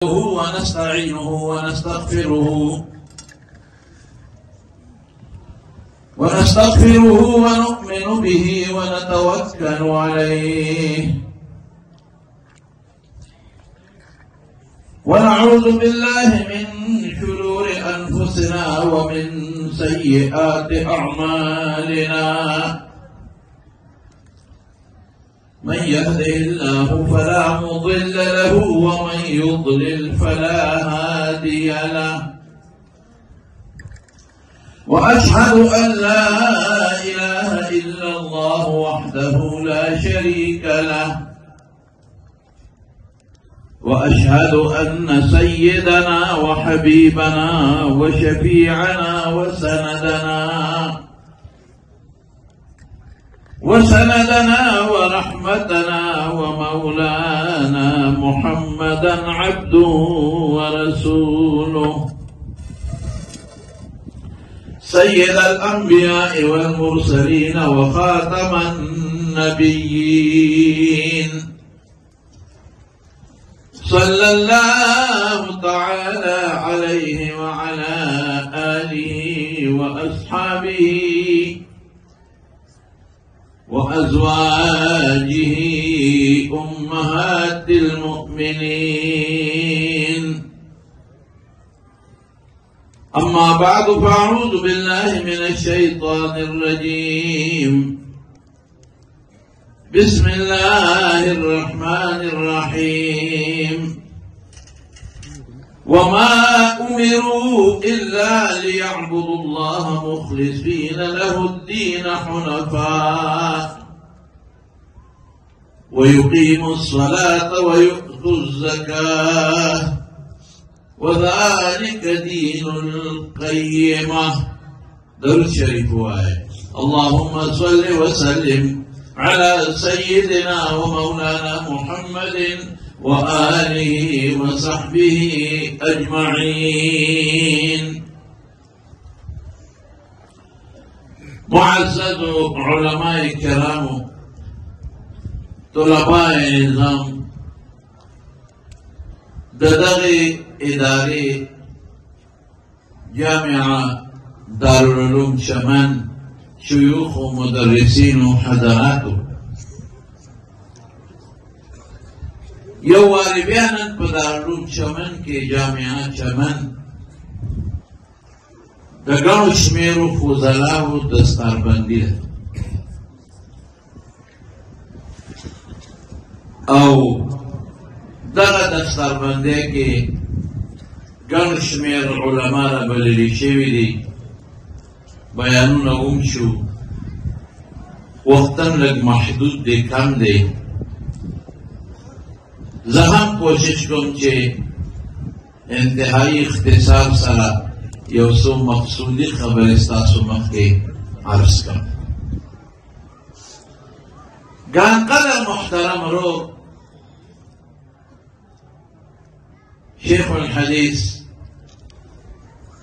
ونستعينه ونستغفره ونؤمن به ونتوكل عليه ونعوذ بالله من شرور أنفسنا ومن سيئات أعمالنا من يهده الله فلا مضل له ومن يضلل فلا هادي له وأشهد أن لا إله إلا الله وحده لا شريك له وأشهد أن سيدنا وحبيبنا وشفيعنا وسندنا ورحمتنا ومولانا محمدا عبده ورسوله سيد الأنبياء والمرسلين وخاتم النبيين صلى الله تعالى عليه وعلى آله وأصحابه وأزواجه أمهات المؤمنين أما بعد فأعوذ بالله من الشيطان الرجيم بسم الله الرحمن الرحيم وما أمروا إلا ليعبدوا الله مخلصين له الدين حنفاء ويقيموا الصلاة ويؤتوا الزكاة وذلك دين القيمة. درود شريف واحد. اللهم صل وسلم على سيدنا ومولانا محمد وآله وصحبه أجمعين. معزز علماء الكرام، طلباء نظام ددغي إداري جامعة دار العلوم شمن، شيوخ ومدرسين وحضراتو، یو واری بیانن په دارالعلوم چمن کې جامعه چمن د ګڼو شمېرو فضلاو دستاربندي ده او دغه دستاربندۍ کې ګڼ شمېر علما رابللي شوي دي، بیانونه هم شو، وختن لږ محدود دی، کم دی. زه هم کوشش کوم چې انتهایی اختصار سره یو څو مقصودي خبرې ستاسو مخکې عرض کړم. ګڼقدر محترم رو شیخ الحدیث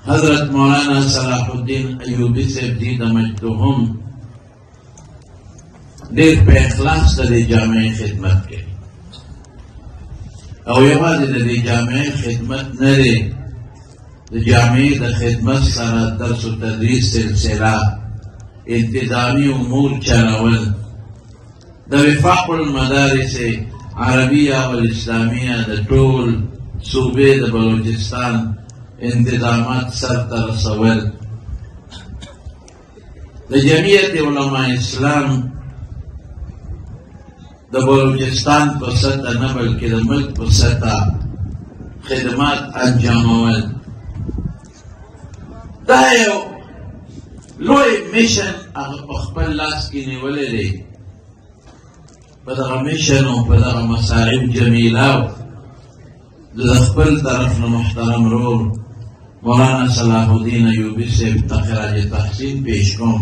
حضرت مولانا صلاح الدین ایوبی صاحب دې د مجدهم ډېر په اخلاص د دې جامعې خدمت کوي او یوازې د دې جامعې خدمت نه دی، د جامعې د خدمت سره درس و تدریس سلسله، انتظامی امور چلول، د وفاق المدارس عربیه والاسلامیه د ټول صوبې د بلوچستان انتظامات سرته رسول، د جمعیت علماء اسلام د بلوچستان په سطح نه بلکې د ملک په سطح خدمات انجامول. دا یو لوی میشن هغه په خپل لاس کې نیولی دی. په دغه میشن او په دغه مصارف جمیله د خپل طرف نه محترم رور مولانا صلاح الدین ایوبی صاحب ته خراج تحسین پیش کوم.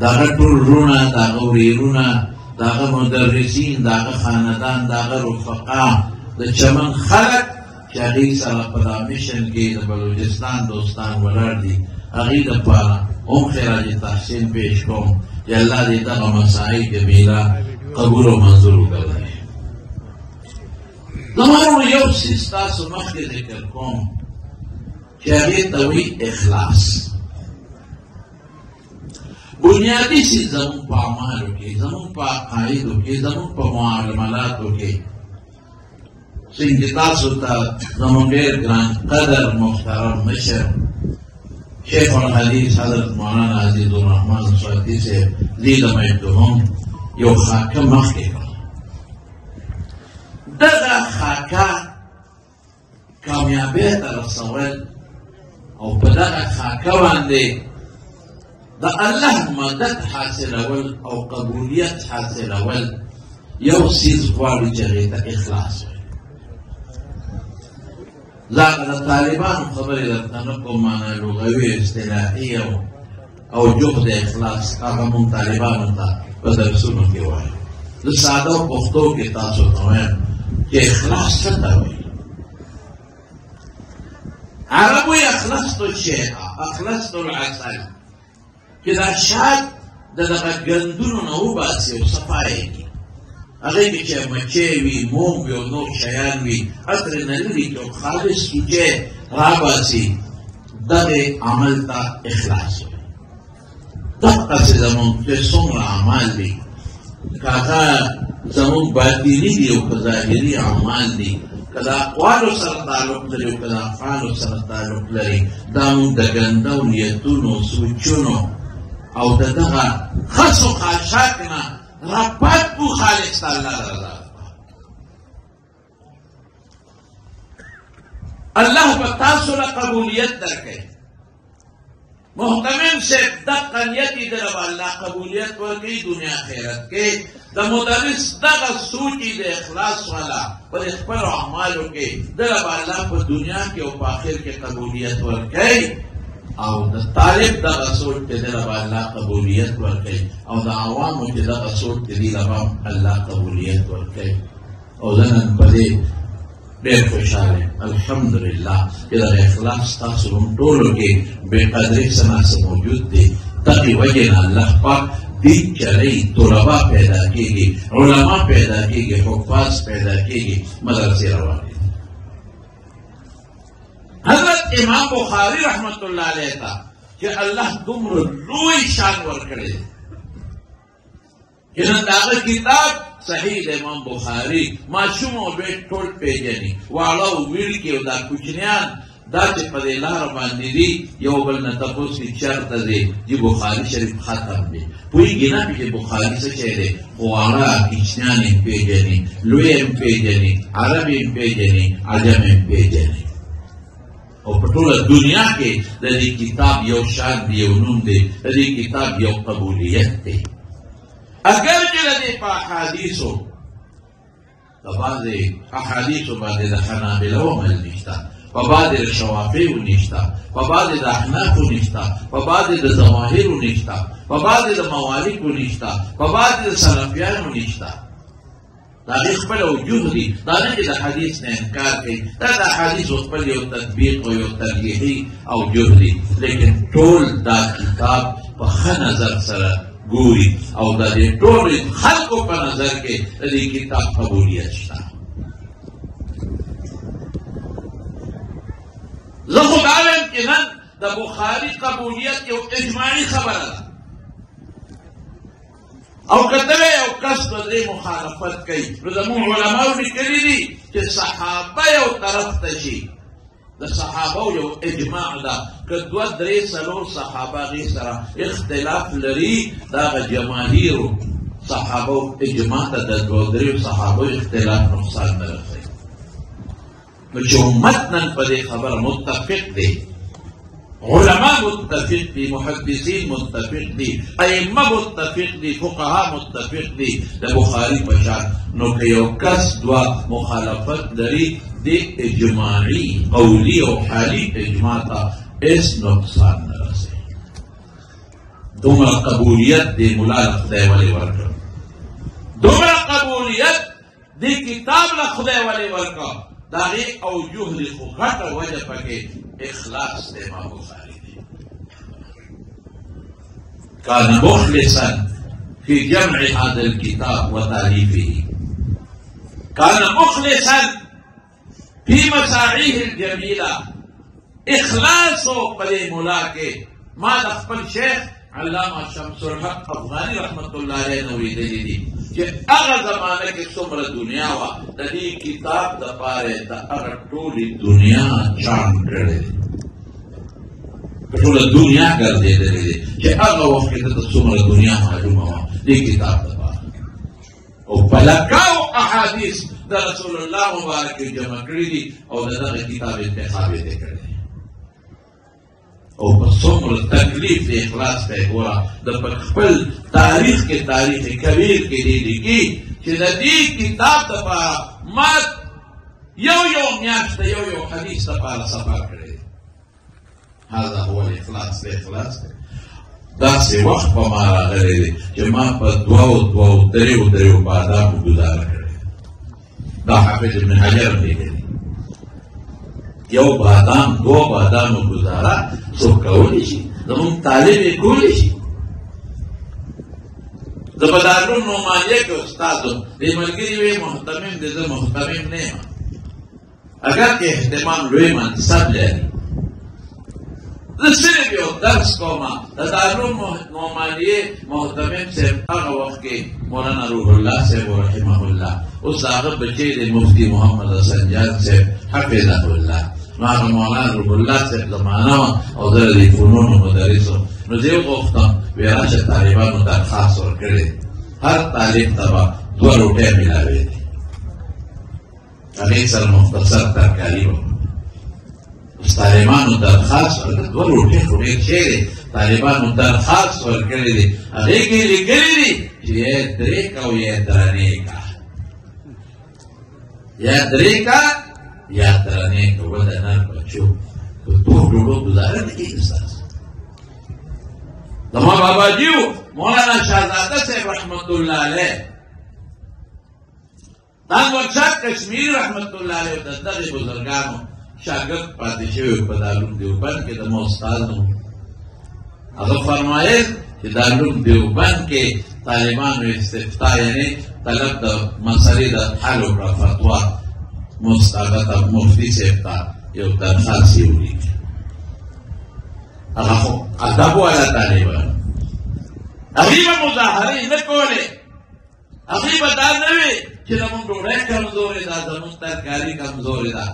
دغه ټول وروڼه، دغه ورېرونه، داغه مدرسین، داغه خاندان، داغه رفقا، د چمن خلق چې هغې سره په دا میشن کې د بلوچستان دوستان ولاړ دي، هغې دپاره هم خراج تحسین پیش کوم چې الله دې دغه مساعي جمیله قبول و منظور وګرځوي. زمانو یو سیستا سمخ کے ذکر کوم چاہیے توی اخلاص بنیادی سی زمون پا عمالو کے زمون پا عقائدو کے زمون پا معاملاتو کے سنگتاسو تا زمون دیر گران قدر محترم مشر شیخ الحدیث حضرت مولانا عزیز الرحمن سواتی سے لیدم ایدوهم یو خاکه مخ کے دغه خاکه کامیابی ته رسول او په دغه خاکه باندې د الله مدد حاصلول او قبولیت حاصلول یو څیز غواړي چې هغې ته اخلاص وي. زه د طالبانو خبرې درته نه کوم معنا لغوي اصطلاحي او جهد اخلاص هغه مونږ طالبانو ته په درسونو کې وایو. زه ساده پښتو کې تاسو ته وایم کہ اخلاص څه ته وایي. عربو اخلصت الشیء اخلصت العسل چې دا شات د دغه ګندونو نه وباسي او صفا یې کړي هغې کې چې مچۍ وي موم وي او نور شیان وي عطر نه لري چې خالص سوچۍ راباسي دغې عمل ته اخلاص وایي. دقسې زمونږ چې څومره اعمال دي که هغه زمون باطنی دی او که ظاهري اعمال دي که د اقوالو سره تعلق لري او که د افعالو سره تعلق لري دا مونږ د ګندو نیتونو سوچونو او د دغه خس و خاشاک نه راپات کو خالص ته الله رضا الله به تاسو له قبولیت درکوي. محتمم سے دقا نیتی در اللہ قبولیت ورکی دنیا خیرت کے دا مدرس دقا سوچی دے اخلاص والا پر اخبر و اعمالو کے در اللہ پر دنیا کے او پاخر کے قبولیت ورکی او دا طالب دقا سوچ کے در اللہ قبولیت ورکی او دا عوامو کے دقا سوچ کے در اللہ قبولیت ورکی او دنن پدے ډېر خوشحاله الحمدلله چې دغه اخلاص تاسو هم ټولو کې بې قدرۍ څه ناڅه موجود دی. دغې وجې نه الله پاک دین چلوي طلبا پیدا کېږي علما پیدا کېږي حفاظ پیدا کېږي مدرسې روانې دي. حضرت امام بخاري رحمت الله علیه ته چې الله دومره لوی شان ورکړی دی چې نن د هغه کتاب صحیح د امام بخاري ماشوم او لوی ټول پېژني واړه او ویړکي او دا کوچنیان دا چې په دې لاره باندې دي یو بل نه تپوس کې چېرته دی چې بخاري شریف ختم دی پوهېږي نه چې بخاري څه شی دی خو واړه کوچنیان یې پېژني لوی یې پېژني عرب یې پېژني عجم یې پېژني او په ټوله دنیا کې د دې کتاب یو شان دی یو نوم دی د دې کتاب یو قبولیت دی. اگر چې د دې په احادیثو د بعضې احادیثو باندې د حنابلو عمل نشته په بعضې د شوافیو نشته په بعضې د احنافو نشته په بعضې د ظواهرو نشته په بعضې د موالکو نشته په بعضې د سلفیانو نشته. د هغې خپل وجوه دي دا نه چې د حدیث نه انکار کوي دا د حدیثو خپل یو تطبیق او یو ترجیحي اوجوه دي لیکن ټول دا کتاب په ښه نظر سره ګوري او د دې ټول خلکو په نظر کې د دې کتاب قبولیت شته. زه خو دا وایم چې نن د بخاري قبولیت یو اجماعي خبره ده او که ته یو کس د دې مخالفت کوي نو زموږ علماو لیکلي دي چې صحابه یو طرف ته شي د صحابه یو اجماع ده که دوه درې څلور صحابه هغې سره اختلاف لري د هغه جماهیرو صحابه اجماع ته د دوه درېو صحابو اختلاف نقصان نه رسوي. نو چې امت نن په دې خبره متفق دی علماء متفق دي محدثین متفق دي ائمه متفق دي فقها متفق دي د بخاري په شان نو که یو کس دوه مخالفت لري د اجماعي قولي او حالي اجماع ته هېڅ نقصان نه رسوي. دومره قبولیت د ملا له خدای ولې ورکړ دومره قبولیت د کتاب له خدای ولې ورکړ د هغې اوجوه دي خو غټه وجه پکې اخلاص د امام بخاري دی. كان مخلصا في جمع هذا الكتاب وتأليفه كان مخلصا फी मसाइहिल जमीला इखलास हो पले मुला के मां अख्पल शेख अल्लामा शमसुल हक अफगानी रहमतुल्लाह अलैह नवी दिली दी कि अगर जमाने के सुमर दुनिया वा तदी किताब द पारे द अगर टोली दुनिया चांद करे टोल दुनिया कर दे दे कि अगर वक्त के तो सुमर दुनिया मालूम हुआ ये किताब द पारे और पलकाओ अहादीस द रसूलुल्लाह मुबारक की जमा करी दी और द किताब इंतखाब दे करे और बसोमर तकलीफ इखलास पे गोरा द खपल तारीख के तारीख कबीर के लिए लिखी कि नदी किताब दपा मत यो यो म्याश्त यो यो हदीस दपा सफर करे هذا هو الاخلاص الاخلاص دا से वक्त हमारा करे जमा पर दुआ दरियो बादाम गुजारा करे दा हाफिज इब्न हजर ने यो बादाम दो बादाम गुजारा सो कोली शي زمون طالب کولی شي زبدارون نومانیه کې استادو دې ملګری وي محتمم دې زه محتمم نه یم اگر کې اهتمام لوی منصب لري زه صرف یو درس کومه د دارون نومانیه محتمم صاحب هغه وخت کې مولانا روح الله صاحب رحمه الله اوس هغه بچی د مفتی محمد حسن جان صاحب حفظه الله مع مولانا رب الله صاحب زمانه او د فنون مدرسو نو زه غوښتم وراشه طالبانو درخواست ورکړي هر طالب تبا دوه روټه ملاوي دي هغه سره مختصر ترکاری و طالبانو درخواست ورکړي دوه روټه خو ډېر شي طالبانو درخواست ورکړي دي هغه کې لیکلي دي چې درې کا او درانه کا یا درې کا या तरने को वदना बच्चों तो डोडो गुजारा नहीं साथ तमा बाबा जी मौलाना शाहजादा से रहमतुल्लाह अलैह तान वर्षा कश्मीर रहमतुल्लाह अलैह दद्दा बुजुर्गानो शागिर्द पाते हुए पदालुम देवबंद के दमो उस्ताद नो अगर फरमाए कि दारुल देवबंद के तालिबान इस्तिफ्ता यानी तलब द मसले द हल और फतवा मुस्तागत मुफ्ती से यो दरखास्त हुई अदब वाला तालिबान अभी में मुजाहरे न कोले अभी बता दे कि नमन डोरे कमजोर है नमन तरकारी कमजोर है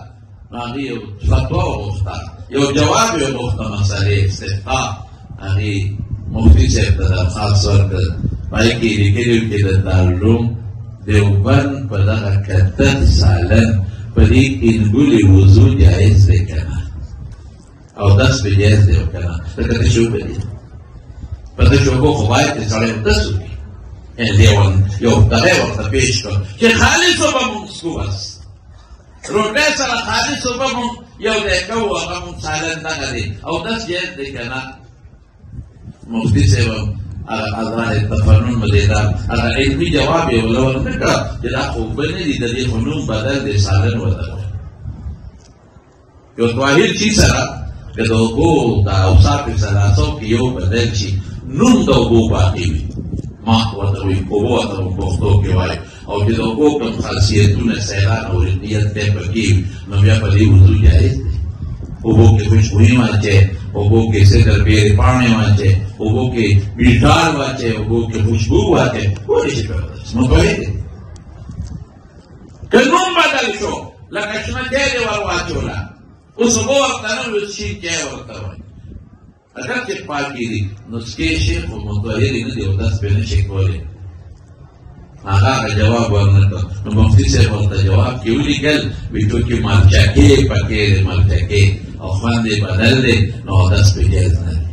अभी फतवा होता यो जवाब यो मुफ्ता मसले इस्तिफ्ता अभी मुफ्ती से दरखास्त कर भाई की लिखे के दारुल देवबंद पदा कत्तर सालन परी इनगुली वुजू जायज है कहना और 10 पे जायज है कहना तो कहते शो पे पता शो को खवाए के सारे 10 होगी ये लेवन यो तहे वक्त पेश कर कि खाली सुबह मुस्को बस रोटे सारा खाली सुबह मु यो देखो वहाँ मु सालन ना करे और 10 जायज है कहना मुफ्ती से अगर तफन्नुन मजेदार अगर इल्मी जवाब है वो लोग ने कहा जरा खूबने दी दे फनून बदल दे सालन बदल यो तवाहिर चीज सरा के दो को दा उसाफ सलासो की यो बदल ची नून दो को बाकी भी माँ वतवी को वो तो बोस्तो के वाले और के दो को कम खासियतों ने सैलान और नियत पे बकी नव्या पली वजू जाए वो के कुछ हुई माचे वो के से दरबार पाने वाचे वो के बिटार वाचे वो के खुशबू वाचे वो इसे कर समझे कनुम बदल शो लकशना के देवर वाचोला उस वो तन विची के होता है अगर के पाकी दी नुस्खे शेख मुतवहिर ने देवदास पे ने शेख बोले आगा का जवाब वरना तो मुफ्ती से बोलता जवाब क्यों निकल बिटो की मार चाके पके मार चाके और खाने बदल दे 9-10 पे जायज नहीं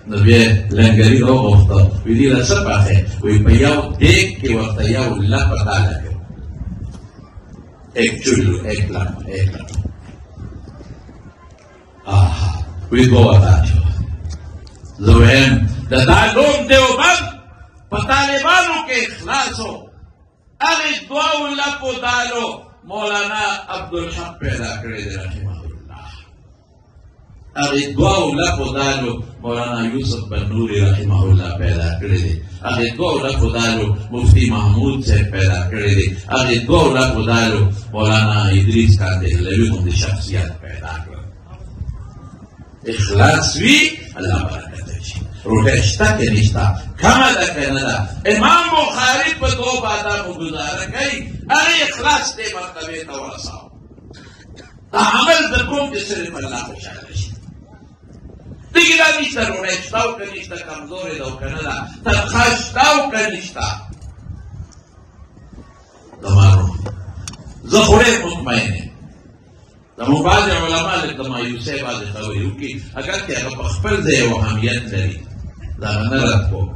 नबी लंगरी लो वक्त विधि रसप है वही पयाव देख के वक्त या उल्ला पता लगे एक चुल्लू एक लाख वही को बता ज़ुहैन दालूम देवबंद तालिबानों के इखलास हो अरे दुआ उल्ला को दालो मौलाना अब्दुल हक पैदा करे रहमतुल्लाह هغه دوه لفظ دالو مولانا یوسف بن نوری رحمه الله پیدا کړی دی هغه دوه لفظ دالو مفتی محمود صاحب پیدا کړی دی هغه دوه لفظ دالو مولانا ادریس کاندهلوی هم د شخصیت پیدا کړ اخلاص وی الله برکت شي روټه شته کې نشته کمه ده کنه ده امام بخاری په دوه بادامو گزاره کوي هغه اخلاص دې مرتبه ته ورساو دا عمل د کوم چې صرف الله خوشاله شي دیگه دا نیشتا روڑه شتاو که نیشتا کمزور دو کنه دا تنخوا شتاو که نیشتا دمارو زخوره مطمئنه دمو بعض علماء لک دمایوسه بعض خوریو کی اگر که اگه پخپل ده و همیت داری دا نرد کو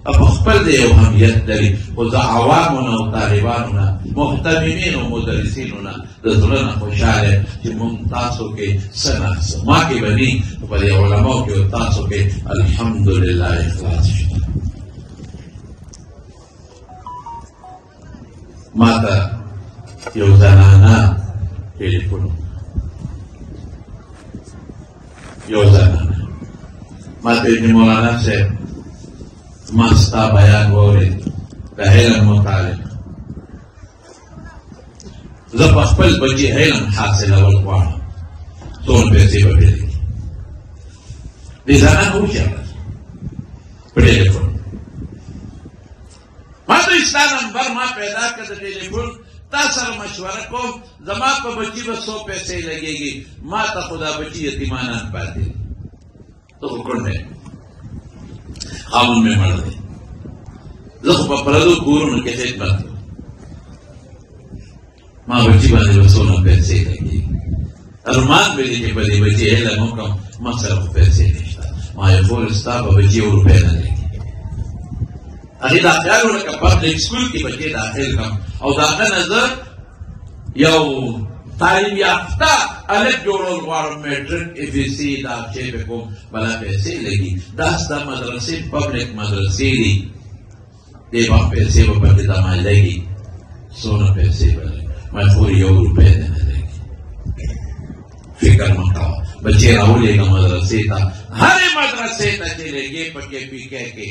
پخپل ده و همیت داری و دا عوامونا و طالبانونا محتمینین و مدرسینونا دا ظلن خوشحاله چه من تاسو که سناس ما که بنی پر علماء که تاسو که الحمدللہ اخلاص شد ما تا یو زنانا تلیفون یو زنانا ما تا ابن مولانا سے ماستا بیان وورد دا علم مطالب زب اخپل بچی علم حاصل اول قوانا سون پیسے ببیلی دی زنان ہو شاید ٹیلیفون ما تو اسلام نمبر ما پیدا کرده ٹیلیفون تا سر مشورہ کو زما پا بچی با 100 پیسے لگے گی ما تا خدا بچی یتیمانان پاتے تو حکر میں خامون میں مر دے زخو پا پردو کورونو کے خدمت ما بچی باندې وسونه پیسې لګي ارمان بلی چې بلی بچی علم وکم ما سره پیسې نشته ما یو فور ستا په بچی روپۍ نه لګي هغې دا خیال وکړه پبلک سکول کې بچی داخل کم او داغه نظر یو تعلیم یافته هلک جوړول غواړم میټرک اف ای سی دا شی پې کوم بلا پیسې لګي دا ستا مدرسې پبلک مدرسې دي دې به پیسې به پکې دا لګي څونه پیسې به لګي ما فوری یو روپے دینے لگی فکر مکاو بچے راولے گا مدرسے تا ہر مدرسے تا چلے گے پکے پی کہہ کے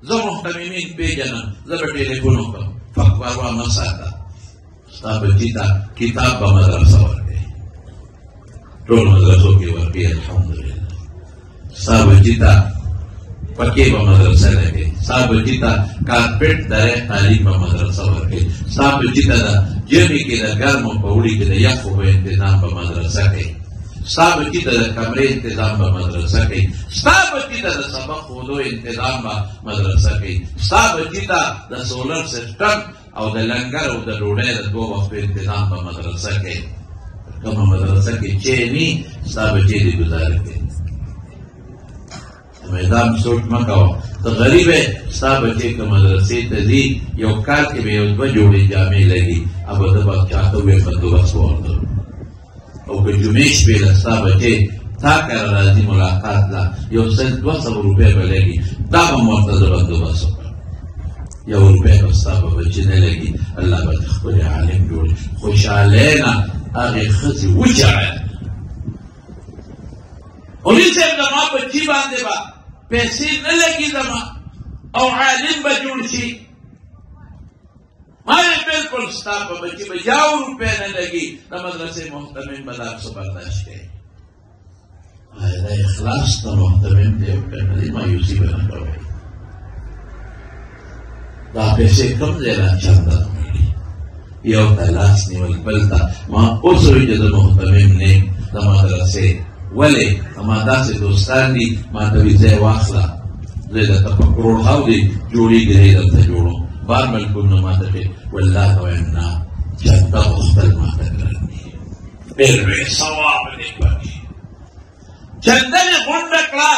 زو محتمین پی جنا زب ٹیلیفونوں کا فقواروا مساتا ستا بچی تا کتاب با مدرسہ ورگئی ٹول مدرسوں کی ورگئی الحمدللہ ستا بچی تا پکے با مدرسہ لگے ستا بچی تا کارپیٹ درے تعلیم با مدرسہ ورگئی ستا بچی تا دا جرمی کی دا گرم و پوڑی کی دا یخو و انتظام با مدرسہ کی ستا بچی تا دا کمرے انتظام با مدرسہ کی ستا بچی تا دا سبق خودو انتظام با مدرسہ کی ستا بچی تا دا سولر سسٹم او دا لنگر او دا روڑے دا 2 وقت انتظام با مدرسہ کی کم مدرسہ کی چینی ستا بچی دی گزار کی میدان سوچ مکاو تو غریب ہے ستا بچے کا مدرسے تزی یو کار کے بے ادبا جوڑی جامع لگی اب ادبا چاہتا ہوئے بندوبست وردو او کہ جمیش پہ ستا بچے تا کر راضی ملاقات لا یو 200 روپے پہ لگی دا مرتضی بندوبست یو روپے پہ ستا بچے نے لگی اللہ با تخبر عالم جوڑی خوش علینا آغی خزی وچاہ انہی سے دماغ بچی باندے با پیسے نہ لگی زما او عالم بجوڑ شي مانے بالکل ستا پا بچی بجاو روپے نہ لگی دا مدرسے محتمین بدار سو برداشت کے دا اخلاص تا محتمین دیو کرنا دی مایوسی بنا کرو دا پیسے کم دینا چاہتا نمیلی یو تلاس نیول بلتا ما اسوی جد محتمین نے دا مدرسے ولی اما دا سے دوستان دی ما تبی زی واخلا زی دا تفکرون خواو دی جوڑی گرهی دا تا جوڑو بار ملکون ما تبی واللہ وعنا جنتا اختل ما تکرنی بلوی سواب نکبانی چندنی غنڈکلا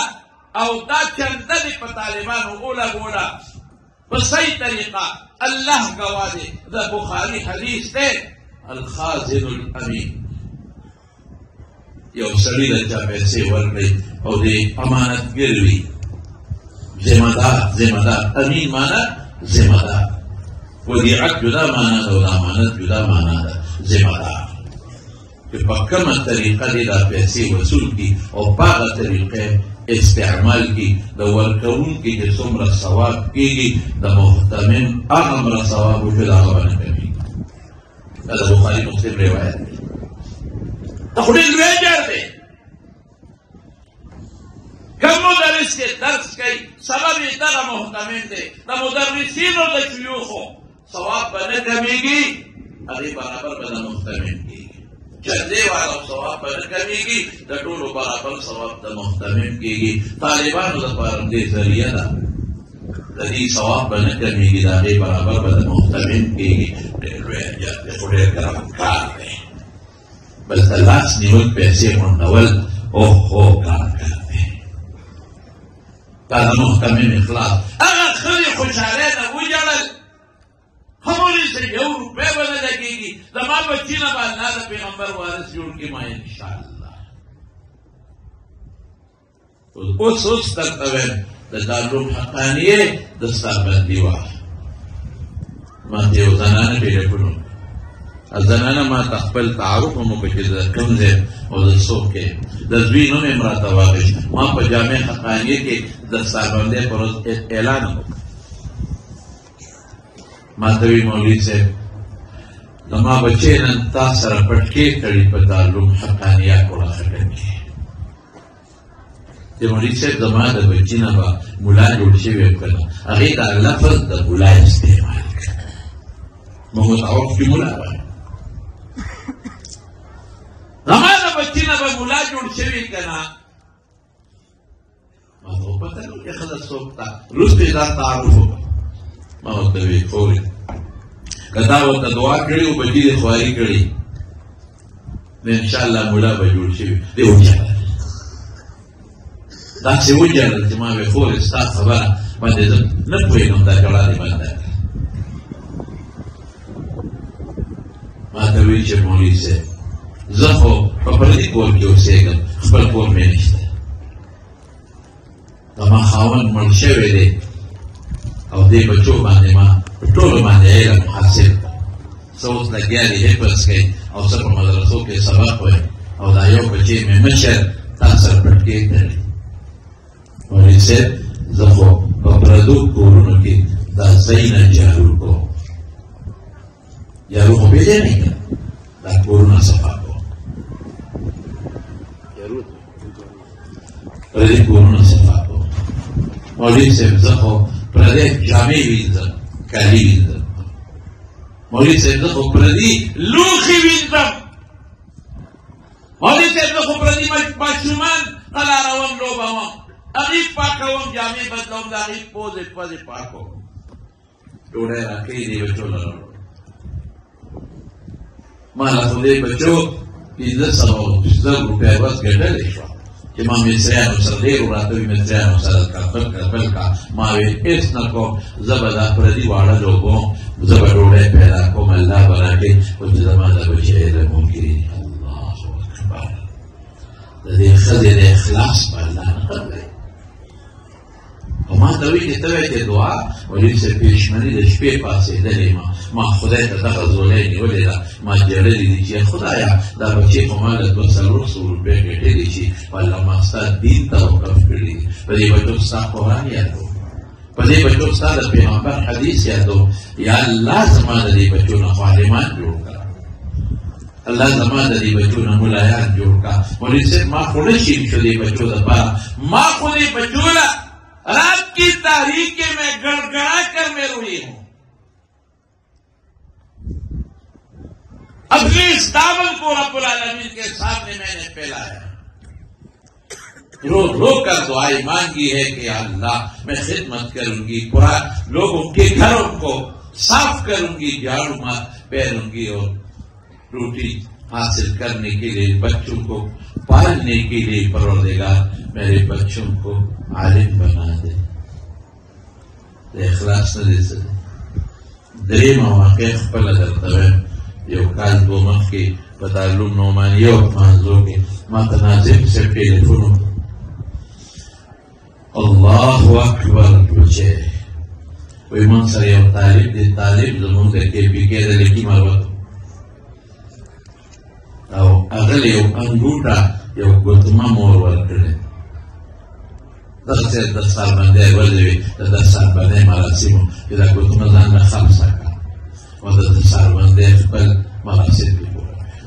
او دا چندنی پا طالبانو اولا گولا بصحیح طریقہ اللہ گوادے دا بخاری حدیث دے الخازن الامین یو سړی د چا پیسې ورکړي او د امانتګر وي ذمہ دار امین معنا ذمہ دار ودیعت جدا معنا ده او د امانت جدا معنا ده ذمہ دار कि पक्का तरीका दे दा पैसे वसूल की और पागा तरीके इस्तेमाल की द वर्कउन की जो सुमरा सवाब की द मुहतमिम अमरा सवाब जो दा बना कभी दा बुखारी मुस्लिम रिवायत तो खुद वेजर दे कम मुदरिस के दर्स कई सबब इधर मुहतमिम दे द मुदर्रिसीन और द शुयूखो सवाब बने कमीगी अरे बराबर बना मुहतमिम की चलने वाला सवाब बन करेगी टूल बराबर सवाब द मुहतमिम की तालिबान दे जरिया दी सवाब बन करेगी दादे बराबर बन मुहतमिम की बल तलाश निवल पैसे मुंडवल ओहो कार करते तादा मुहतमिम इखलास अगर खली खुशाले न उजड़ल हमारी से ₹1 बने लगेगी तमाम बच्ची ना बालना द पैगंबर वारिस जोड़ के माए इंशाअल्लाह तो उस तक तवे द दारुल हकानिये दस्ता बंदीवा माते ज़नाना पे कुनो ज़नाना मा तखबल तारुफ मो पे कमजे और सोके दजवीनो में मराता वाक़िश मा पजामे हकानिये के दस्ता बंदे पर ऐलान माधवी मौली से लमा बच्चे नंता सर पटके कड़ी पतालुम हकानिया को रखेंगे ये मौली से जमात बच्ची ना बा मुला जोड़े हुए करना अरे का लफ्ज़ द मुला इस्तेमाल कर मोहम्मद आउफ की मुला बा जमात बच्ची ना बा मुला जोड़े हुए करना माधव पता नहीं क्या खबर सोचता रुस्ते दा तारुफ मावतवी खोरी कदा वत दुआ करी वो बची दे ख्वारी करी ने इंशाअल्लाह मुला बजूर शी दे उजा दा से उजा जमा वे खोरी sta खबर बादे न कोई नंदा कला दे बंदा माधवी जे मोली से जखो पपरदी कोल के उसेगा खबर कोल में नहीं तमा खावन मर्शे दे और दे बच्चों बांधे माँ टोल बांधे इल्म हासिल सोच लगे है बस के और सब मदरसों के सबक हुए और दायों बच्चे में मशर तासर पटके करे और इसे जखो बपरदू कोरोना की दाज़ीना जारू को भेजे नहीं क्या दा कोरोना सफा को जरूर कोरोना सफा को और इसे जखो प्रदेश जामे विंदर काली विंदर मौली से तो प्रदी लूखी विंदर मौली से तो प्रदी माशुमान कलारावम लोबावम अगीब पाकवम जामे बदलम दागीब पोजे पजे पाको टोड़े रखे दे बच्चों लड़ो माला तो दे बच्चों ₹100 बस गटर देखो Imam Mitzrayim Sardir Uratovi Mitzrayim Sardir का मावे इस नको ज़बदा प्रति वाला लोगों ज़बरोड़े पैदा को मल्ला बना के कुछ ज़माना बचेर मुमकिन अल्लाह अकबर तदे खज़े इखलास मल्ला नक़बले وما تبي كتبت الدعاء وليس بيشمني لشبيه باسي دليما ما خدای تخزولين ولدا ما جرالي دي شي خدايا دا بچي کومال تو سلور سور به ګټې دي شي والله ما ستاسو دین ته وقف کړی په دې بچو ستاسو قرآن یادو په دې بچو ستاسو پیغمبر حدیث یادو یا الله زمانه دې بچو نه عالمان جوړ کړه الله زمانه دې بچو نه مولایان جوړ کړه ولې ما خو نشي شو دې بچو د پاره ما خو دې بچو रात की तारीख में गड़गड़ा कर मैं रोई हूं अपने इस दामन को रब्बुल आलमीन के सामने मैंने फैलाया रो रो कर दुआई मांगी है कि अल्लाह मैं खिदमत करूंगी पूरा लोगों के घरों को साफ करूंगी झाड़ू पहनूंगी और रोटी हासिल करने के लिए बच्चों को पालने के लिए परवरदिगार मेरे बच्चों को आलिम बना दे इखलास न दे सके दरे मौके खपल करते यो काल दो मख के बतालुम नोमानियो मांजो के मतनाजिब से टेलीफोन अल्लाह अकबर पूछे कोई मन सरे तालिब जमून के पीके दे की मारवत او اغل یو انګوټه یو ګوتمه مور ورکړې. دغسې دستاربندۍ ولې وي د دستاربندۍ مراسمو چې دا ګوتمه ځان له خمسه کړه او د دستاربندۍ خپل مراسم کې پوره کړي.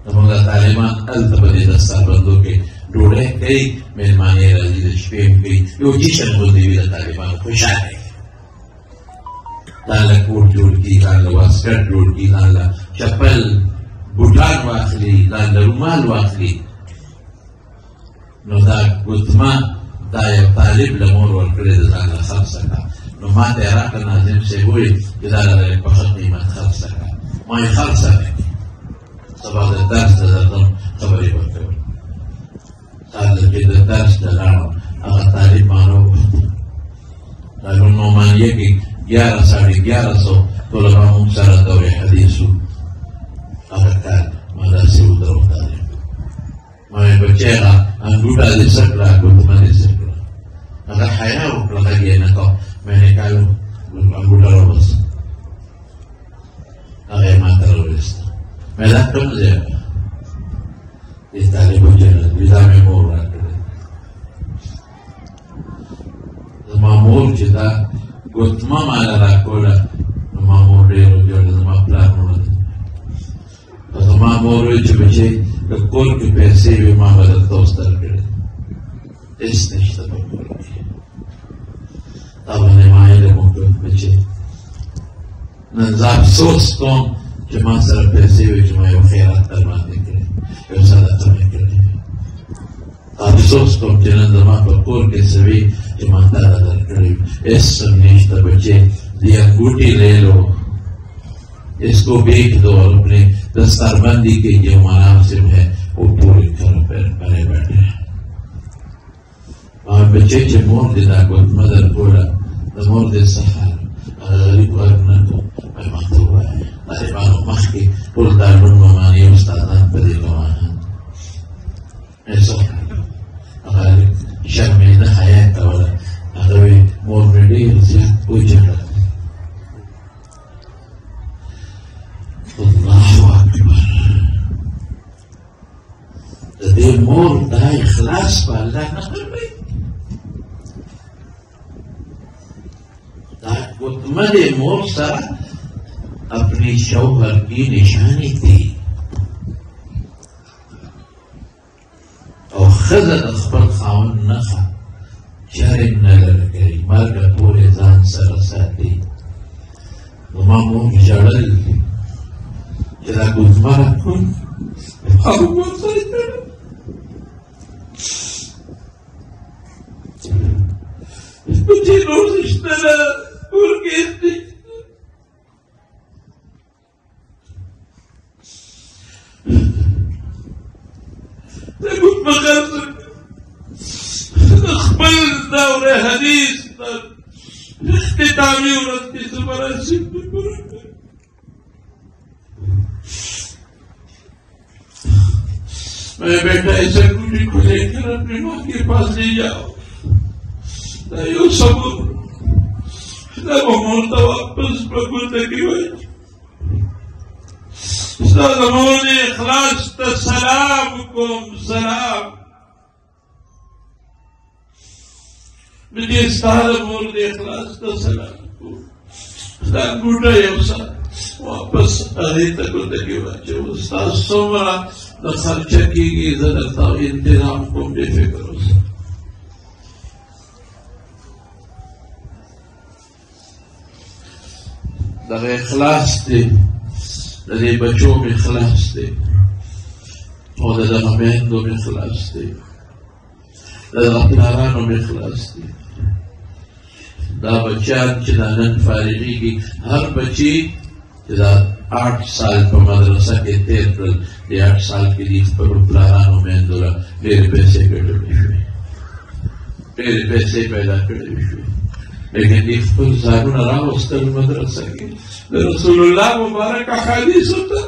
زموږ طالبان هلته په دې دستاربندو کې ډوډۍ کوي، مېلمانې راځي، د شپې هم کوي، یو جشن غوندې وي د طالبانو، خوشحاله وي. ځان له کوټ جوړ کړي، ځان له واسکټ جوړ کړي، ځان له چپل بوټان واخلي، ځان له رومال واخلي. نو دا ګوتمه دا یو طالب له مور ورکړې د ځان له خرڅه کړه. نو ما ته یې راکړه، ناظم صاحب وایي چې دا له په ښه قیمت خرڅه کړه. ما یې خرڅه کړې، سبا د درس ته درځم خبرې به کوم. تاسو چې د درس ته لاړم هغه طالب ما راوغوښتل. دارالنعمانیه کې 11,1100 طلبه موږ سره دورې حدیث وو. هغه کال ما داسې ودرېدم. ما ویل بچی هغه انګوټه دې څه کړه، ګوتمه دې څه کړه. هغه حیا وکړه، غږ یې نه کړ. مې نه کالو انګوټه راوباسه. هغه یې ما ته راوویسته. مې دا کوم ځای دی؟ دې طالبو جنت وي، دا مې مور راکړې. زما مور چې دا ګوتمه ماله راکوله، نو ما مور ډېر وژړل، زما پلار مړ دی. زما مور وایي چې بچی د کور کې پیسې وي ما به درته اوس درکړې، هېڅ نشته په کور کې. دا باندې ما علم وکړ بچی. نن زه افسوس کوم چې ما سره پیسې وي چې ما یو خیرات در باندې کړی، یو صدقه مې کړې. افسوس کوم چې نن زما په کور کې څه وي چې ما تا ته درکړی وي. هېڅ نشته بچی. دی انګوټی لے لو، اس کو بیچ دو اور اپنے دستاربندی کے جو مناسب ہے وہ پورے کرو. پہلے بیٹھے اور بچے چے مور دے دا گوتمه درکوله، د مور دې څخه غریب ورک نه کړو. وایي ما ته ووایه طالبانو مخکې ټول دارالنعمانیې استادان په دې روانان. هغه شرمېده، حیا کوله. هغه وایي مور مې ډېر زیات وژړل. الله اکبر. د دې مور دا اخلاص په الله نه کوي. دا ګوتمه د مور سره اپنی شوهر کی نشانی تھی او ښځه د خپل خاوند نښه شرم نه لرې کوي، مرګه پورې ځان سره ساتي. زما مور ژړل چې دا ګوتمه راکړم، او ورسره کړم. بچې نور شته نه، کور کې هېڅ نشته. د ګوتمه خرڅه د خپل دوره حدیث د اختتامي ورځ کې څه مراسم مې پوره کړل. मैं बेटा ऐसे गुटी को लेकर अपनी माँ के पास ले जाओ, यो सब मोड़ता वापस प्रभुता की वजह ने इखलास सलाम कुम सलाम मुझे साल मोर ने इखलास सलाम को गुटा योसा वापस अरे तक की वजह उस्ताद सोमरा د خرچه کېږي. زه درته انتظام کوم، بې فکر اوسه. دغه اخلاص دی، د دې بچو مې اخلاص دی او د دغه میندو مې اخلاص دی، د دغه پلارانو مې اخلاص دی. دا بچیان چې دا نن فارغېږي، هر بچي چې دا 8 سال په مدرسه کې تیر کړل، د 8 سال کې دې خپلو پلارانو میندو له ډېرې پیسې ګټلې شوې، ډېرې پیسې پیدا کړې شوې، لیکن دې خپل ځانونه راوستل مدرسه کې د رسول الله مبارک احادیثو ته.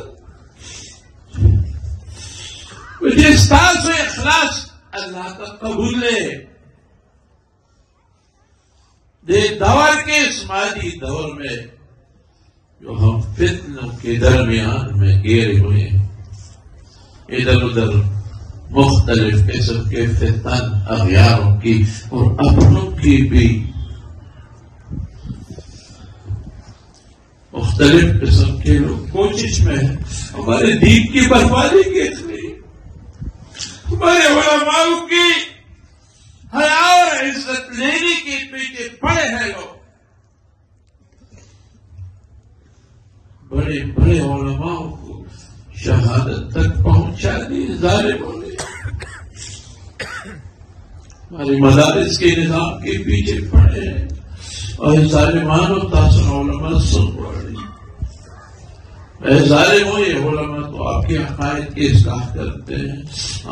چې ستاسو اخلاص الله ته قبول دی. دې دور کې اسماعیلی دور میں जो हम फितनों के दरमियान में घेरे हुए हैं। इधर उधर मुख्तलिफ किस्म के फितन अगयारों की और अपनों की भी मुख्तलिफ किस्म के लोग कोशिश में है हमारे दीन की बर्बादी के लिए, हमारे उलमाओं की हया और इज्जत लेने के पीछे पड़े हैं लोग। बड़े बड़े उलमाओं को शहादत तक पहुंचा दी जालिमों ने। हमारे मदारिस के निजाम के पीछे पड़े हैं और जालिमानों तासर उलमा सुन पड़ी। जालिमों ये उलमा तो आपके अकायद के इस्लाह करते हैं,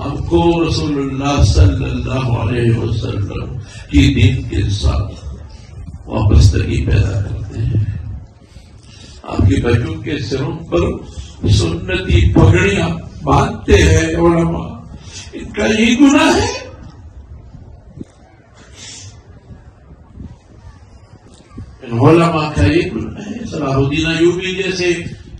आपको रसूलुल्लाह सल्लल्लाहु अलैहि वसल्लम की दीन के साथ वाबस्तगी पैदा करते हैं। आपके बच्चों के सिरों पर सुन्नती पगड़ियां बांधते हैं उलमा, इनका ये गुनाह है। इन उलमा का ये गुनाह है। सलाहुद्दीन अय्यूबी जैसे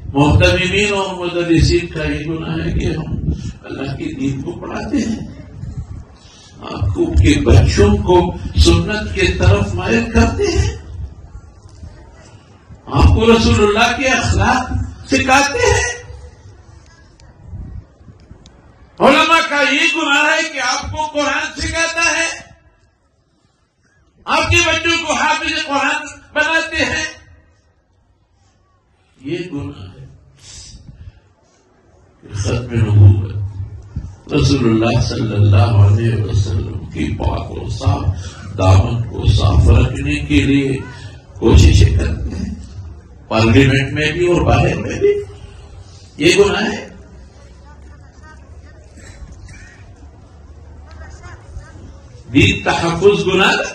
मुहतमिमीन और मुदर्रिसीन का ये गुनाह है कि हम अल्लाह की दीन को पढ़ाते हैं, आपको के बच्चों को सुन्नत के तरफ मायल करते हैं, आपको रसूलुल्लाह के अखलाक सिखाते हैं। उलमा का ये गुनाह है कि आपको कुरान सिखाता है, आपके बच्चों को हाफिज कुरान बनाते हैं, ये गुनाह है। खत्म नबूवत रसूलुल्लाह सल्लल्लाहु अलैहि वसल्लम की पाक और साफ दामन को साफ रखने के लिए कोशिशें करते हैं, पार्लियामेंट में भी और बाहर में भी। ये गुनाह है। दीन तहफ़्फ़ुज़ गुनाह है,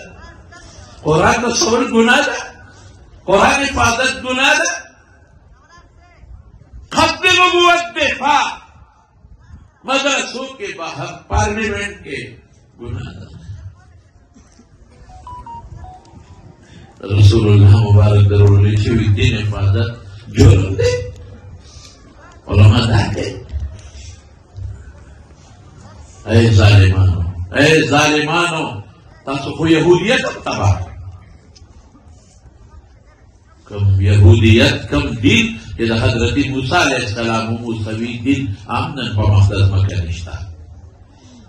कुरान तसव्वुर गुनाह है, कुरान हिफाजत गुनाह है, खत्म नबूवत दिफा मदरसों के बाहर पार्लियामेंट के गुनाह। रसूलुल्लाह मुबारक दरूल हुई दीन हिफाजत जुर्म दे उलमा दाते। ऐ जालिमानो तासु को यहूदियत तबाह, कम यहूदियत कम दीन इधर हजरत मूसा अलैहिस्सलाम मूसवी दिन आमनन पमख्दज मकनिश्ता,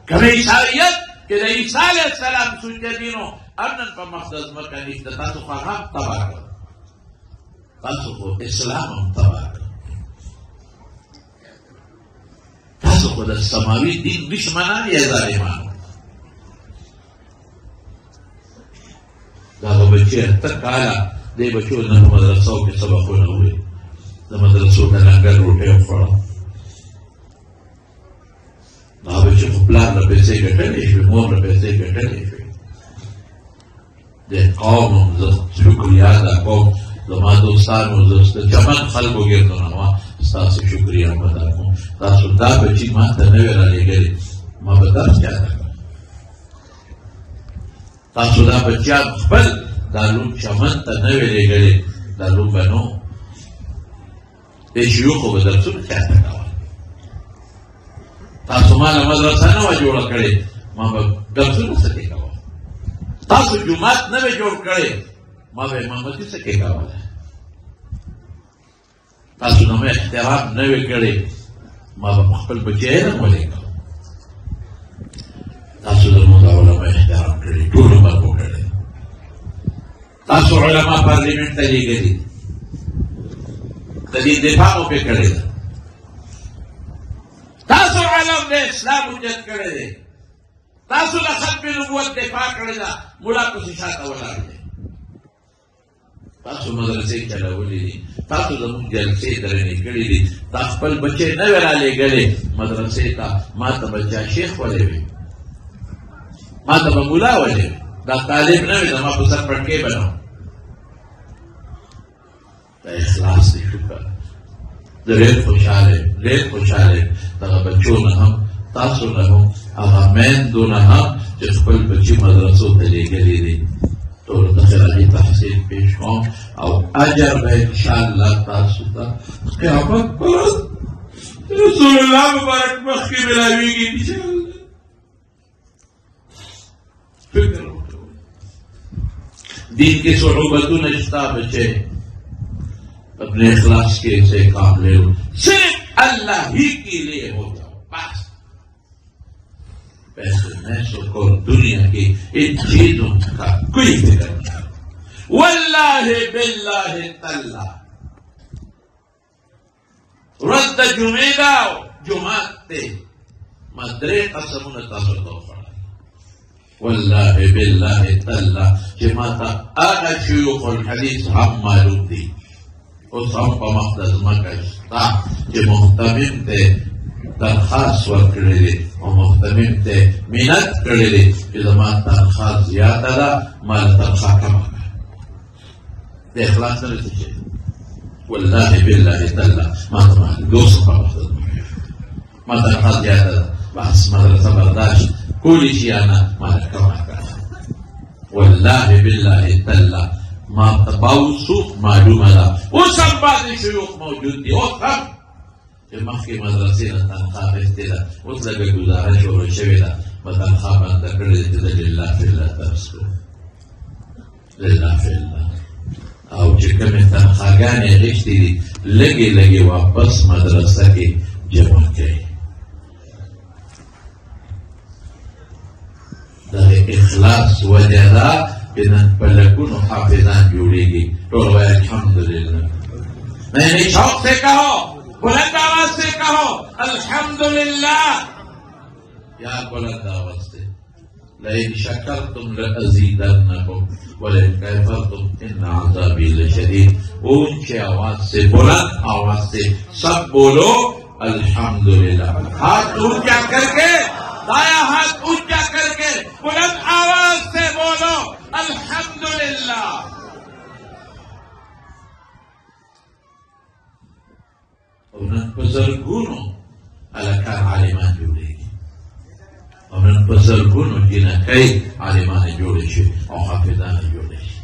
कम ईसाइयत कि ईसा अलैहिस्सलाम सुनते दिनों अमनन पमख्दज मकनिश्ता। तासु खाम तबाह कर, तासु को इस्लाम तबाह कर, तासु को द समावी दीन दुश्मना ये जालिमान दादा बच्चे तक काला दे बच्चों न मदरसों के सबक न हुए, न मदरसों का लंगर रोटे पड़ा, ना बच्चों को प्लान न पैसे कटे मोर न पैसे कटे दे कौम शुक्रिया दा कौम जमा दोस्तान जमन खल्ब हो गए तो नवा सास शुक्रिया बता को तासुदा बच्ची मां तनवेरा ले गए मां बता क्या था तासुदा बच्चा खपल दालू चमन तनवे ले गए दालू बनो देशियों को बदल सुन क्या था तासुमान मदरसा न जोड़ करे मां दर्शन न सकेगा तासु जुमात न जोड़ करे मां इमामती सकेगा वाला तासु नमे एहतराम न करे मां खपल बच्चे न बोलेगा तासु दरमुदा उलमा एहतराम करे टूल पर को करे तासु उलमा पार्लियामेंट तली गई तली दिफाओं पे करे तासु आलम ने इस्लाम उज्जत करे तासु ला खत्म नबूवत दिफा करे मुला को शिशाता वाला तासु मदरसे चलावली तासु जमुन जलसे दरने कड़ी दी ताखपल बच्चे न वेला ले गले मदरसे ता माता बच्चा शेख वाले वे माता मुला वाले दा तालिब न वे दमा पुसर पढ़ के बनो इखलास से शुक्र रेल खुशहाल है तगा बच्चों न हम तासु न हम आगा मैन दो न हम जिस पल बच्ची मदरसों तले गले दी तो खिराजी तहसीन पेश हों और अजर में इंशाअल्लाह तासुता क़यामत पर रसूलुल्लाह मुबारक मख की मिलावेगी इंशाअल्लाह। फिक्र दीन के सोहबतों नश्ता बचे, अपने इखलास के से काम ले लो, सिर्फ अल्लाह ही के लिए हो जाओ बस। पैसे मैसों को दुनिया की इन चीजों का कोई फिक्र नहीं। वल्लाहि बिल्लाहि तल्ला रद्द जुमेदाओ जुमाते मदरे कसमुन तसदो वल्लाहि बिल्लाहि तल्ला जमाता आगा शुयूखुल हदीस हम मालूम थी उस हम पर मक़दस मकशता जो मुहतमिम थे दरखास्त वर्कड़े दे और मुहतमिम थे मिन्नत करे दे कि जमात दरखास्त ज्यादा दा माल दरखास्त कम दे इखलास न रहे वल्लाहि बिल्लाहि तल्ला माता दोस्त का मक़दस माता दरखास्त ज्यादा दा बस मदरसा बर्दाश्त कोई शियाना माला कमाता वल्लाहि बिल्लाहि तल्ला मा तबाउसुफ मालूम है वो सब बातें शुयूख मौजूद थी और सब मख के मदरसे न तनख्वाह भेजते था उस लगे गुजारिश और शवेदा तनख्वाह बंद कर देते थे लिल्लाह फिल्लाह तरस को लिल्लाह फिल्लाह और जिक्र में तनख्वाह गाने रिश्ती थी लगे लगे वापस मदरसा के जमा गए। इखलास वजदा बिना पलकुन हाफिजान जुड़ेगी तो अल्हम्दुलिल्लाह। मैंने शौक से कहो, बुलंद आवाज से कहो अल्हम्दुलिल्लाह। या बुलंद आवाज से लइन शकरतुम लअज़ीदन्नकुम वलइन कफ़रतुम इन्न अज़ाबी लशदीद। ऊंची आवाज से, बुलंद आवाज से सब बोलो अल्हम्दुलिल्लाह। हाथ ऊंचा करके, दाया हाथ ऊंचा करके बुलंद आवाज से बोलो अल्हम्दुलिल्लाह। उन्हें बुजुर्गों अलका आलिमान जोड़ेगी, उन्हें बुजुर्गों जिन्हें कई आलिमान जोड़े शे और हाफिजान जोड़े शे।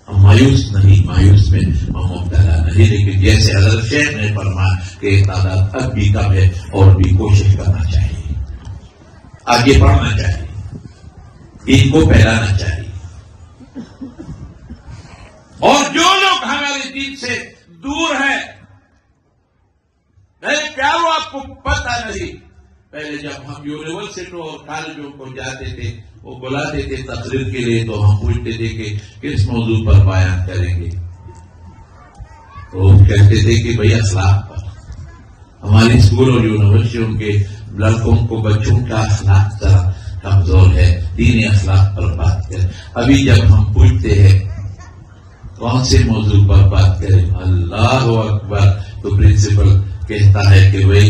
हम मायूस नहीं, मायूस में मुब्तला नहीं, लेकिन जैसे हज़रत शेख ने फरमाया कि तादाद अब भी कम है और भी कोशिश करना चाहिए, आगे बढ़ना चाहिए, दीन को फैलाना चाहिए। और जो लोग हमारे दीन से दूर हैं, मेरे प्यारो आपको पता नहीं, पहले जब हम यूनिवर्सिटी और कॉलेजों को जाते थे वो बुलाते थे तकरीर के लिए, तो हम पूछते थे कि किस मौजू पर बयान करेंगे, तो हम कहते थे कि भैया अखलाक पर। हमारे स्कूल और यूनिवर्सिटियों के लड़कों को, बच्चों का अखलाक जरा कमजोर है, दीनी अखलाक पर बात करें। अभी जब हम पूछते हैं कौन से मौजू पर बात करें, अल्लाह अकबर, तो प्रिंसिपल कहता है कि वही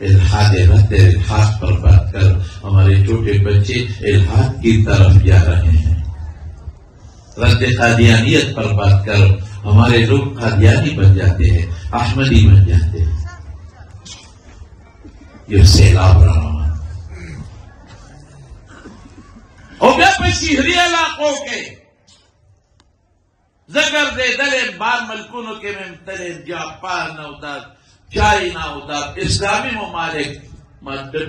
इल्हाद रहते इल्हाद पर बात कर। हमारे छोटे बच्चे इल्हाद की तरफ जा रहे हैं। रद्द कादियानियत पर बात करो, हमारे लोग कादियानी बन जाते हैं, अहमदी बन जाते हैं। ये सैलाब रहा और शहरी इलाकों के जगर दे दले बार मलकुनों के में तले जापान उधर, चाइना उधर, इस्लामी ममालिक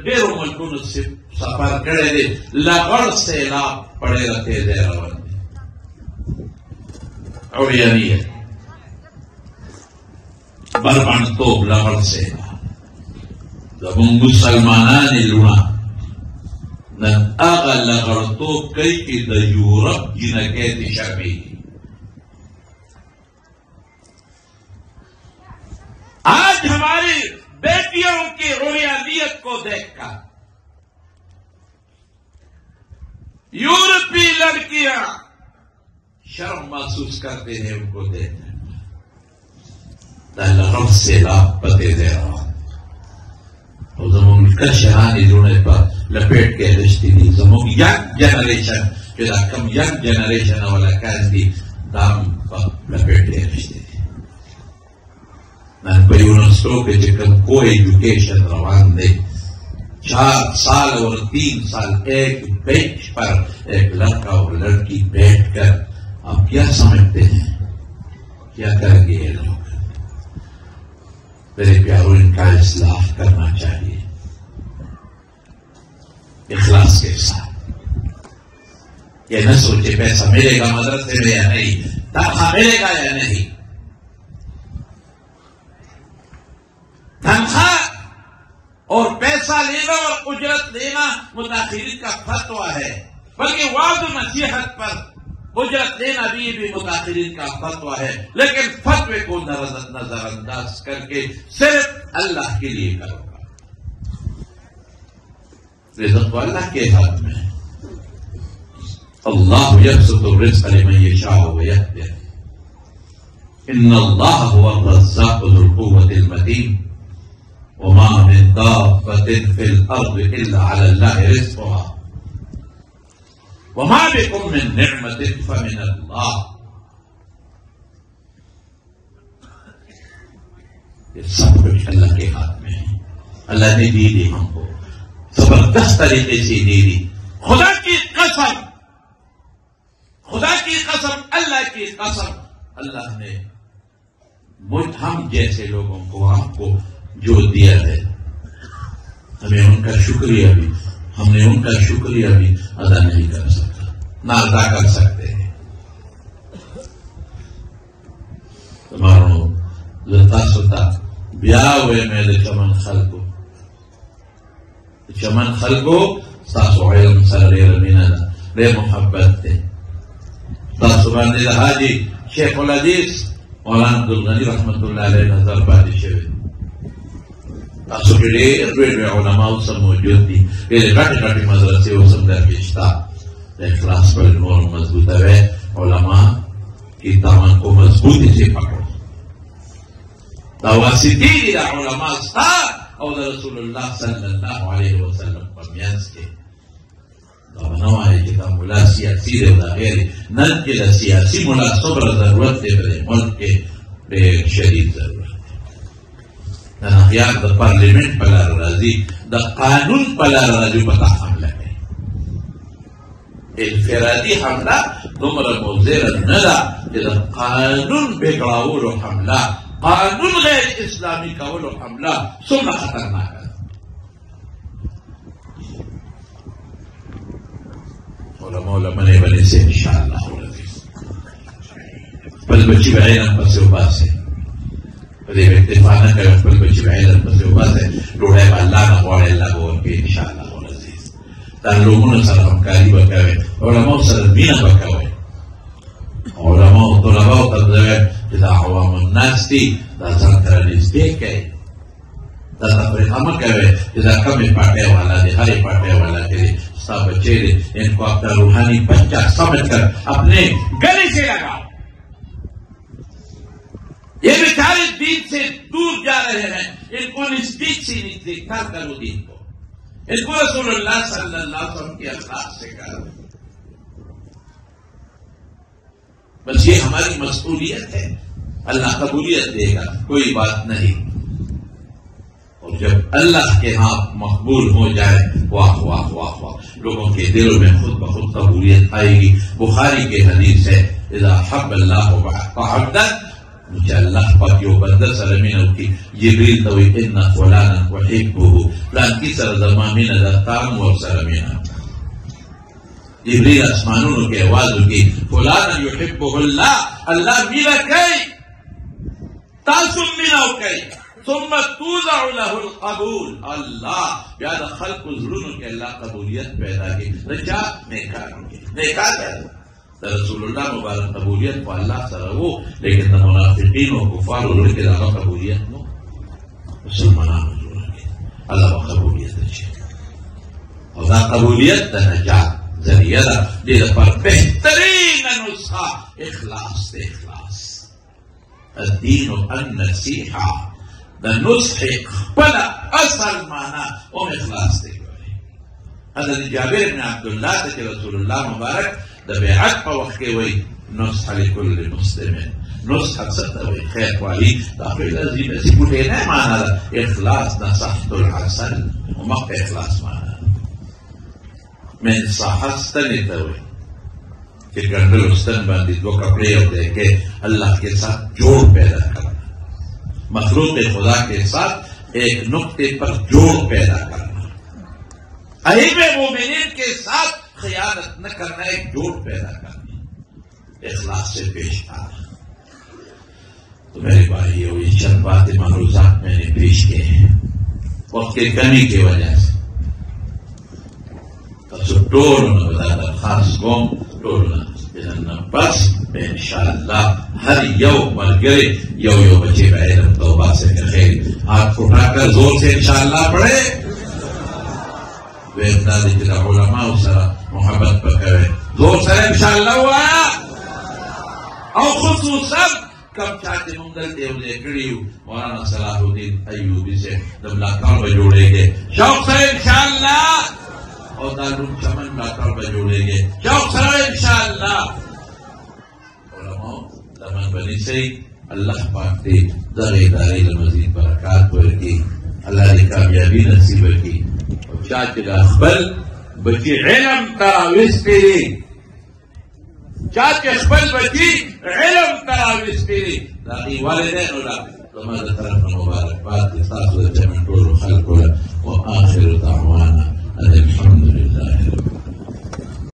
डेरों मलकुनों से सफर करे दे लगड़ सैलाब पड़े रहते दे रवन और यानी है बरबन तो लगड़ सैलाब जब मुसलमाना ने लुणा न आगा लगड़ तो कई की द यूरोप जिनके दिशा में। आज हमारी बेटियों की रुनियादियत को देखकर यूरोपीय लड़कियां शर्म महसूस करते हैं उनको देखने में। से लाभ पते दे रहा और जमून कशहानी जुड़ने पर लपेट के रिश्ते दी जमून यंग जनरेशन जो कम यंग जनरेशन वाला कैदी दाम पर लपेट के रिश्ते dan payunan stroke jika ko education rawan de 4 साल और 3 साल एक बेंच पर एक लड़का और लड़की बैठकर आप क्या समझते हैं क्या करेंगे ये लोग? मेरे प्यारों, इनका इस्लाह करना चाहिए इखलास के साथ। ये न सोचे पैसा मिलेगा मदरसे में या नहीं, तनख्वाह मिलेगा या नहीं। तनख्वाह और पैसा लेना और उजरत लेना मुताखिरीन का फतवा है, बल्कि वाद नसीहत पर उजरत लेना भी मुताखिरीन का फतवा है। लेकिन फतवे को नजरअंदाज करके सिर्फ अल्लाह के लिए करूंगा। रिज़्क़ तो अल्लाह के हाथ में है। अल्लाह यबसुतु रिज़्क़ लिमन यशाअ व यक़दिर, इन्नल्लाह हुवar-रज़्ज़ाक़ु ज़ुल क़ुव्वतिल मतीन, वमा मिन दाब्बतिन फ़िल अर्ज़ि इल्ला अलाल्लाहि रिज़्क़ुहा, वमा बिकुम मिन निअमतिन फ़मिनल्लाह। ये सब कुछ अल्लाह के हाथ में है। अल्लाह ने दी दी हमको जबरदस्त तरीके से दी दी। खुदा की कसम, खुदा की कसम, अल्लाह की कसम, अल्लाह ने हम जैसे लोगों को, आपको जो दिया है, हमें उनका शुक्रिया भी, हमने उनका शुक्रिया भी अदा नहीं कर सकता, ना अदा कर सकते हैं। तुम्हारो लता सुता ब्याह हुए मेरे चमन खलको, चमन खलको सासो इल्म सर मीना रे मोहब्बत थे। तासुबानी हाजी शेखुल हदीस मौलाना अब्दुल गनी रहमतुल्लाह अलैह नजर बादी शेवे तासु के ढेर उलमा सब मौजूद थी। ये घाटे मदरसे वो सब दरपेश था। इखलास पर नूर मजबूत है। उलमा की दामन को मजबूती से पकड़ो। दावासिदी उलमा सा और रसूलुल्लाह सल्लल्लाहु अलैहि वसल्लम पर मियास के दावनवा है कि मुला सियासी गैर नल के सियासी मुला सब्र जरूरत है। बड़े मुल्क के एक शदीद जरूरत है। नखियात द पार्लियामेंट पला राजी द कानून पला राजी पता हमला है। इनफरादी हमला दुमर मोजेर नदा द कानून बेगड़ाउल हमला, कानून गैर इस्लामी का वो हमला सुनना खतरनाक है। मने बने से इंशाअल्लाह पल बच्ची भाई नंबर से उपास है पदे इत्तेफाक न करे पल बच्ची भाई नंबर से उपास है रोड़े अल्लाह ना बोले अल्लाह को के इंशाअल्लाह हो अजीज तार लोगों ने सर हमकारी बकावे उलमा सर बीना बकावे उलमा तलबा तबदे इदा अवाम الناس दी दासन करने से के दाता परिणाम करे इदा कम पाटे वाला दे हरे पाटे वाला के सब बच्चे इनको अपना रूहानी बच्चा समझकर अपने गले से लगाओ। ये बेचारे दीन से दूर जा रहे हैं, इनको नजदीक से देखा करो दीन को, इनको रसूलुल्लाह सल्लल्लाहु अलैहि वसल्लम के अखलाक से करो। बस ये हमारी मसऊलियत है। अल्लाह कबूलियत देगा, कोई बात नहीं। और जब अल्लाह के हाथ मकबूल हो जाए, वाह वाह वाह वाह, लोगों के दिलों में खुद ब खुद कबूलियत आएगी। बुखारी के हदीस है, इज़ा हब्बल्लाहु अब्दन, मुझे अल्लाह पाक यो बंदा सलमीन की जिब्रील तो इन्ना फलाना वहिब्बुहु फलान की सरजमा मिन अदाताम व सलमीना। जिब्रील आसमानों के आवाज की फलाना युहिब्बुहुल्लाह, अल्लाह मिला कई तासुम मिला कई तुम तूज़अ लहुल कबूल, अल्लाह याद खल्क़ ज़ुल्म के अल्लाह कबूलियत पैदा की रजा नेकार है। रसूलुल्लाह मुबारक कबूलियत को अल्लाह सर वो, लेकिन मुनाफिकीन और कुफार उनके अलावा कबूलियत नो मुसलमानों अल्लाह कबूलियत अच्छी और कबूलियत नजात जरिया दे पर बेहतरीन नुस्खा इखलास से इखलास الدين النصيحة द नुस्खे बड़ा असल माना और इखलास दे। हज़रत जाबिर इब्न अब्दुल्लाह के रसूलुल्लाह मुबारक द बेअत पर वक्त के वही नुस्खा लिकुल मुस्लिम نصحة ستوي خير والي تقول لازم يسيبوا لنا معنا إخلاص نصحت الحسن وما إخلاص معنا من صحة ستنتوي कि गंडलुस्तन बांधी दो कपड़े दे के अल्लाह के साथ जोड़ पैदा करना, मखलूक खुदा के साथ एक नुक्ते पर जोड़ पैदा करना, अहीबे मोमिनीन के साथ खयानत न करना, एक जोड़ पैदा करना, इखलास से पेश आना। तो मेरे भाइयों ये चंद बातें मारूजात मैंने पेश किए हैं वक्त की कमी की वजह से। टोल न बताता खास कौम टोल न बस इंशाअल्लाह हर यौम मरगरे यो बचे रहे तौबा से खैर हाथ उठाकर जोर से इंशाअल्लाह पढ़े वेदना जिला उलमा उसरा मोहब्बत पकड़े जोर से इंशाअल्लाह हुआ और खुसूसन कब चाहते मंगल देव ने कड़ियो मौलाना सलाहुद्दीन अय्यूबी से दमला कौन जोड़ेंगे शौक से इंशाअल्लाह और दारुल चमन का कब जोड़ेंगे शौक से इंशाअल्लाह लमन बनी से अल्लाह पाक ने दरे दारे मजीद बरकत की अल्लाह ने कामयाबी नसीब की और चाचे अखबल बच्ची इल्म तराविस पेरी चाचे अखबल बच्ची इल्म तराविस पेरी दादी वालिदैन और तुम्हारे तरफ मुबारकबाद के साथ चमन टोल खल्क और आखिर